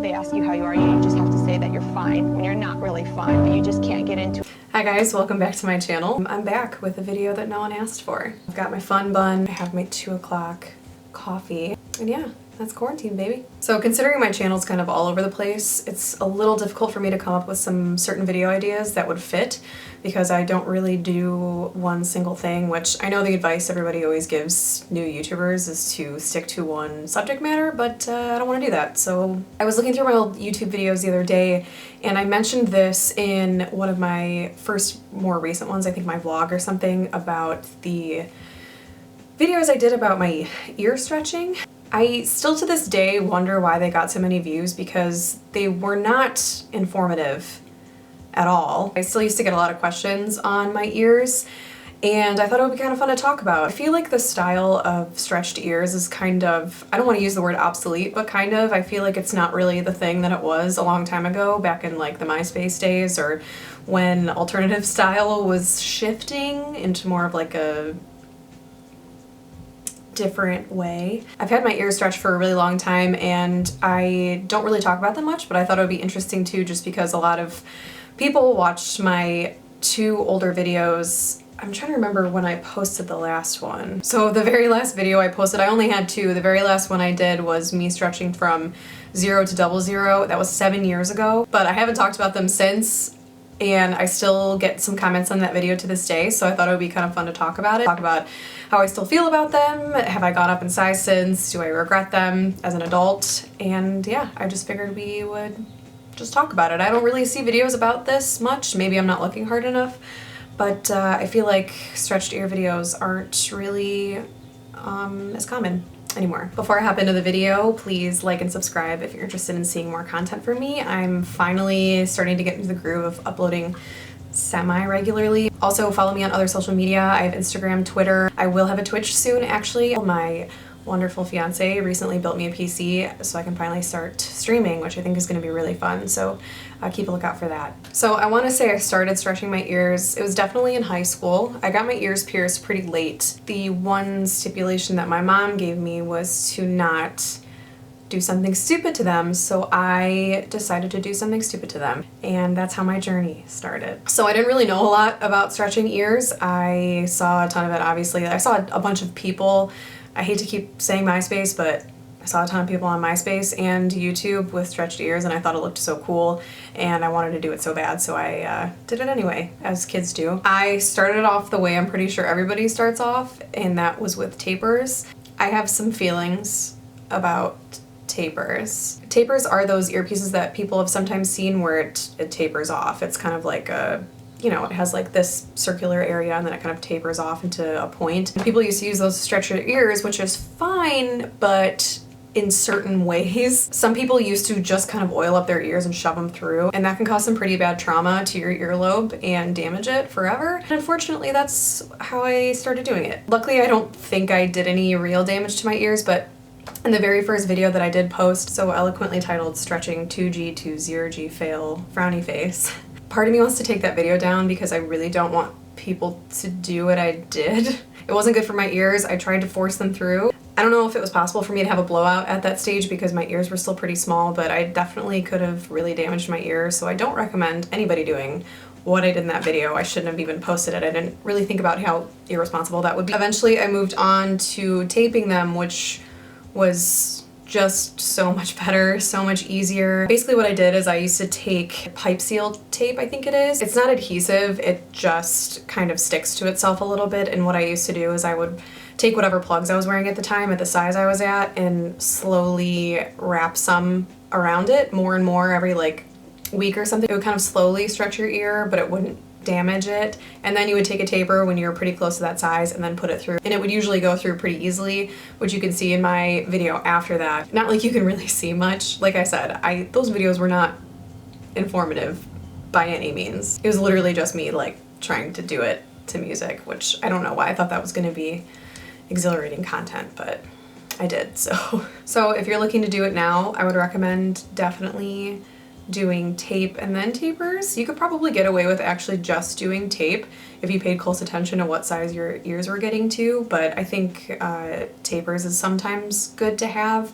they ask you how you are, you just have to say that you're fine when you're not really fine, but you just can't get into it. Hi guys, welcome back to my channel. I'm back with a video that no one asked for. I've got my fun bun, I have my 2 o'clock coffee, and yeah, that's quarantine, baby. So considering my channel's kind of all over the place, it's a little difficult for me to come up with some certain video ideas that would fit because I don't really do one single thing, which I know the advice everybody always gives new YouTubers is to stick to one subject matter, but I don't want to do that. So I was looking through my old YouTube videos the other day and I mentioned this in one of my first more recent ones, I think my vlog or something, about the videos I did about my ear stretching. I still to this day wonder why they got so many views because they were not informative at all. I still used to get a lot of questions on my ears and I thought it would be kind of fun to talk about. I feel like the style of stretched ears is kind of, I don't want to use the word obsolete, but kind of. I feel like it's not really the thing that it was a long time ago, back in like the MySpace days or when alternative style was shifting into more of like a different way. I've had my ears stretched for a really long time and I don't really talk about them much, but I thought it would be interesting too just because a lot of people watched my 2 older videos. I'm trying to remember when I posted the last one. So the very last video I posted, I only had 2. The very last one I did was me stretching from 0 to 00. That was 7 years ago, but I haven't talked about them since. And I still get some comments on that video to this day, so I thought it would be kind of fun to talk about it. Talk about how I still feel about them, have I gone up in size since, do I regret them as an adult, and yeah, I just figured we would just talk about it. I don't really see videos about this much, maybe I'm not looking hard enough, but I feel like stretched ear videos aren't really as common anymore. Before I hop into the video, please like and subscribe if you're interested in seeing more content from me. I'm finally starting to get into the groove of uploading semi-regularly. Also follow me on other social media. I have Instagram, Twitter. I will have a Twitch soon actually. My wonderful fiance recently built me a PC so I can finally start streaming, which I think is going to be really fun, so keep a lookout for that. So I want to say I started stretching my ears, it was definitely in high school. I got my ears pierced pretty late. The one stipulation that my mom gave me was to not do something stupid to them, so I decided to do something stupid to them, and that's how my journey started. So I didn't really know a lot about stretching ears. I saw a ton of it, obviously. I saw a bunch of people. I hate to keep saying MySpace, but I saw a ton of people on MySpace and YouTube with stretched ears and I thought it looked so cool and I wanted to do it so bad, so I did it anyway, as kids do. I started off the way I'm pretty sure everybody starts off, and that was with tapers. I have some feelings about tapers. Tapers are those earpieces that people have sometimes seen where it tapers off. It's kind of like a, you know, it has like this circular area and then it kind of tapers off into a point. People used to use those to stretch their ears, which is fine, but in certain ways. Some people used to just kind of oil up their ears and shove them through, and that can cause some pretty bad trauma to your earlobe and damage it forever. And unfortunately, that's how I started doing it. Luckily, I don't think I did any real damage to my ears, but in the very first video that I did post, so eloquently titled Stretching 2G to 0G Fail Frowny Face, part of me wants to take that video down because I really don't want people to do what I did. It wasn't good for my ears. I tried to force them through. I don't know if it was possible for me to have a blowout at that stage because my ears were still pretty small, but I definitely could have really damaged my ears, so I don't recommend anybody doing what I did in that video. I shouldn't have even posted it. I didn't really think about how irresponsible that would be. Eventually I moved on to taping them, which was just so much better, so much easier. Basically what I did is I used to take pipe seal tape, I think it is. It's not adhesive, it just kind of sticks to itself a little bit, and what I used to do is I would take whatever plugs I was wearing at the time at the size I was at and slowly wrap some around it, more and more every like week or something. It would kind of slowly stretch your ear, but it wouldn't damage it. And then you would take a taper when you were pretty close to that size and then put it through. And it would usually go through pretty easily, which you can see in my video after that. Not like you can really see much. Like I said, those videos were not informative by any means. It was literally just me like trying to do it to music, which I don't know why I thought that was going to be exhilarating content, but I did. So if you're looking to do it now, I would recommend definitely doing tape and then tapers. You could probably get away with actually just doing tape if you paid close attention to what size your ears were getting to, but I think tapers is sometimes good to have.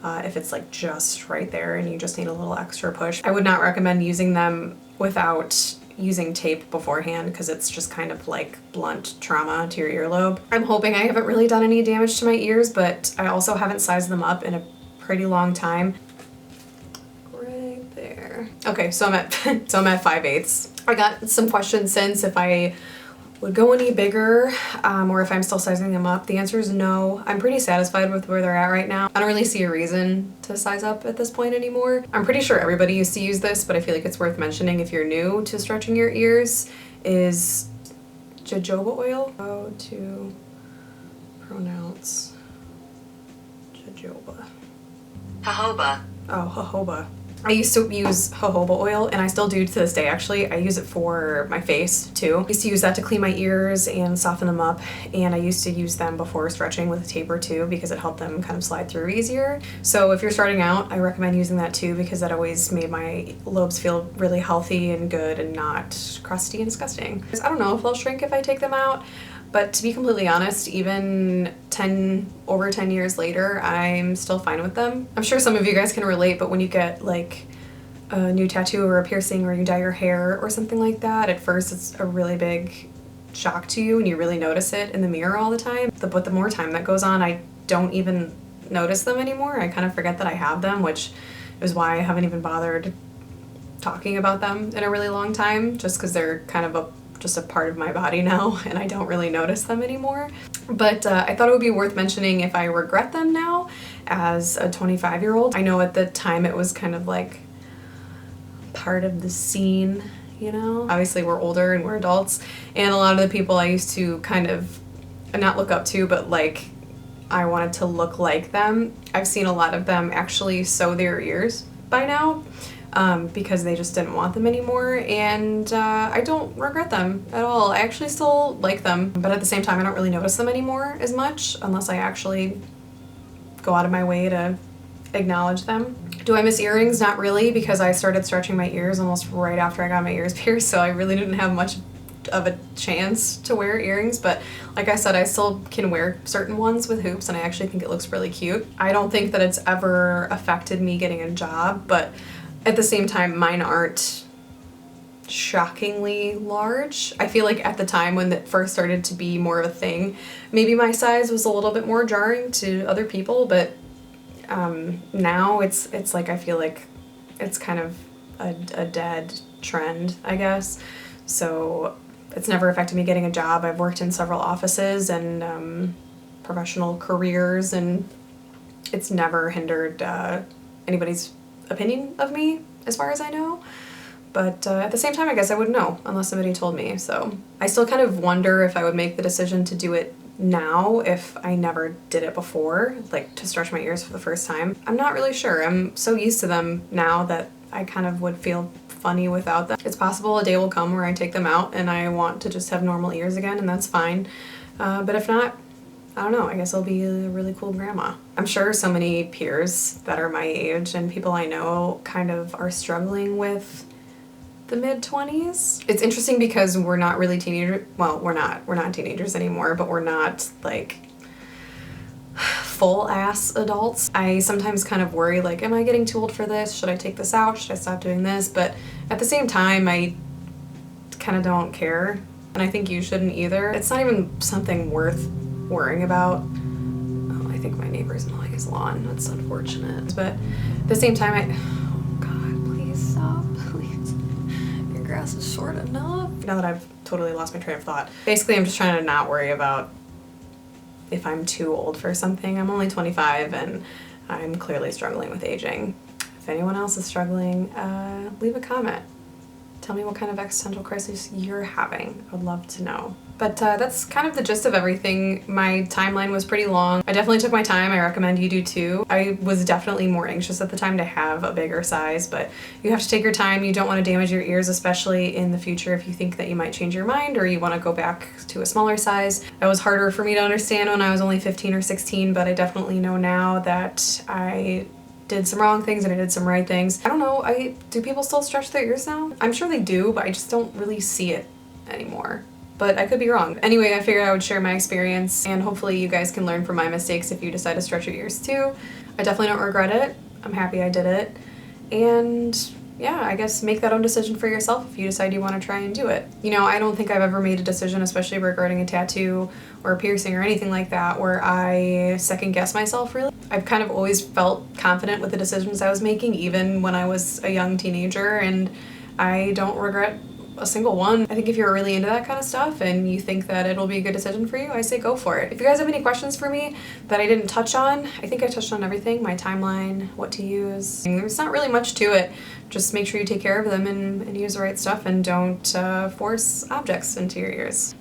if it's like just right there and you just need a little extra push. I would not recommend using them without using tape beforehand because it's just kind of like blunt trauma to your earlobe. I'm hoping I haven't really done any damage to my ears, but I also haven't sized them up in a pretty long time. Right there. Okay, so I'm at 5/8. I got some questions since if I would go any bigger or if I'm still sizing them up. The answer is no. I'm pretty satisfied with where they're at right now. I don't really see a reason to size up at this point anymore. I'm pretty sure everybody used to use this, but I feel like it's worth mentioning if you're new to stretching your ears, is jojoba oil. How to pronounce jojoba? Jojoba. Oh, jojoba. I used to use jojoba oil, and I still do to this day actually. I use it for my face too. I used to use that to clean my ears and soften them up, and I used to use them before stretching with a taper too because it helped them kind of slide through easier. So if you're starting out, I recommend using that too because that always made my lobes feel really healthy and good and not crusty and disgusting. I don't know if they'll shrink if I take them out, but to be completely honest, even over 10 years later, I'm still fine with them. I'm sure some of you guys can relate, but when you get like a new tattoo or a piercing or you dye your hair or something like that, at first it's a really big shock to you and you really notice it in the mirror all the time. But the more time that goes on, I don't even notice them anymore. I kind of forget that I have them, which is why I haven't even bothered talking about them in a really long time, just because they're kind of just a part of my body now and I don't really notice them anymore. But I thought it would be worth mentioning if I regret them now as a 25-year-old. I know at the time it was kind of like part of the scene, you know? Obviously we're older and we're adults, and a lot of the people I used to kind of not look up to, but like I wanted to look like them. I've seen a lot of them actually sew their ears by now. Because they just didn't want them anymore, and I don't regret them at all. I actually still like them, but at the same time I don't really notice them anymore as much unless I actually go out of my way to acknowledge them. Do I miss earrings? Not really, because I started stretching my ears almost right after I got my ears pierced, so I really didn't have much of a chance to wear earrings, but like I said, I still can wear certain ones with hoops and I actually think it looks really cute. I don't think that it's ever affected me getting a job, but at the same time, mine aren't shockingly large. I feel like at the time when it first started to be more of a thing, maybe my size was a little bit more jarring to other people, but now it's like I feel like it's kind of a dead trend, I guess. So it's never affected me getting a job. I've worked in several offices and professional careers, and it's never hindered anybody's opinion of me as far as I know. But at the same time, I guess I wouldn't know unless somebody told me. So I still kind of wonder if I would make the decision to do it now if I never did it before, like to stretch my ears for the first time. I'm not really sure. I'm so used to them now that I kind of would feel funny without them. It's possible a day will come where I take them out and I want to just have normal ears again, and that's fine. But if not, I don't know, I guess I'll be a really cool grandma. I'm sure so many peers that are my age and people I know kind of are struggling with the mid-20s. It's interesting because we're not really teenagers. Well, we're not teenagers anymore, but we're not like full-ass adults. I sometimes kind of worry, like, am I getting too old for this? Should I take this out? Should I stop doing this? But at the same time, I kind of don't care. And I think you shouldn't either. It's not even something worth worrying about. Oh, I think my neighbor's mowing his lawn. That's unfortunate. But at the same time, oh God, please stop, please. Your grass is short enough. Now that I've totally lost my train of thought. Basically, I'm just trying to not worry about if I'm too old for something. I'm only 25 and I'm clearly struggling with aging. If anyone else is struggling, leave a comment. Tell me what kind of existential crisis you're having. I would love to know. But that's kind of the gist of everything. My timeline was pretty long. I definitely took my time. I recommend you do too. I was definitely more anxious at the time to have a bigger size, but you have to take your time. You don't want to damage your ears, especially in the future if you think that you might change your mind or you want to go back to a smaller size. That was harder for me to understand when I was only 15 or 16, but I definitely know now that I did some wrong things and I did some right things. I don't know, do people still stretch their ears now? I'm sure they do, but I just don't really see it anymore. But I could be wrong. Anyway, I figured I would share my experience and hopefully you guys can learn from my mistakes if you decide to stretch your ears too. I definitely don't regret it. I'm happy I did it. And yeah, I guess make that own decision for yourself if you decide you want to try and do it. You know, I don't think I've ever made a decision, especially regarding a tattoo or a piercing or anything like that, where I second guess myself really. I've kind of always felt confident with the decisions I was making, even when I was a young teenager, and I don't regret a single one. I think if you're really into that kind of stuff and you think that it'll be a good decision for you, I say go for it. If you guys have any questions for me that I didn't touch on, I think I touched on everything, my timeline, what to use. There's not really much to it. Just make sure you take care of them and use the right stuff, and don't force objects into your ears.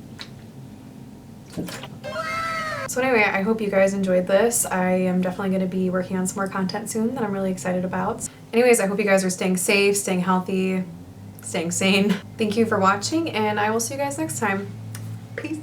So anyway, I hope you guys enjoyed this. I am definitely going to be working on some more content soon that I'm really excited about. Anyways, I hope you guys are staying safe, staying healthy, staying sane. Thank you for watching, and I will see you guys next time. Peace.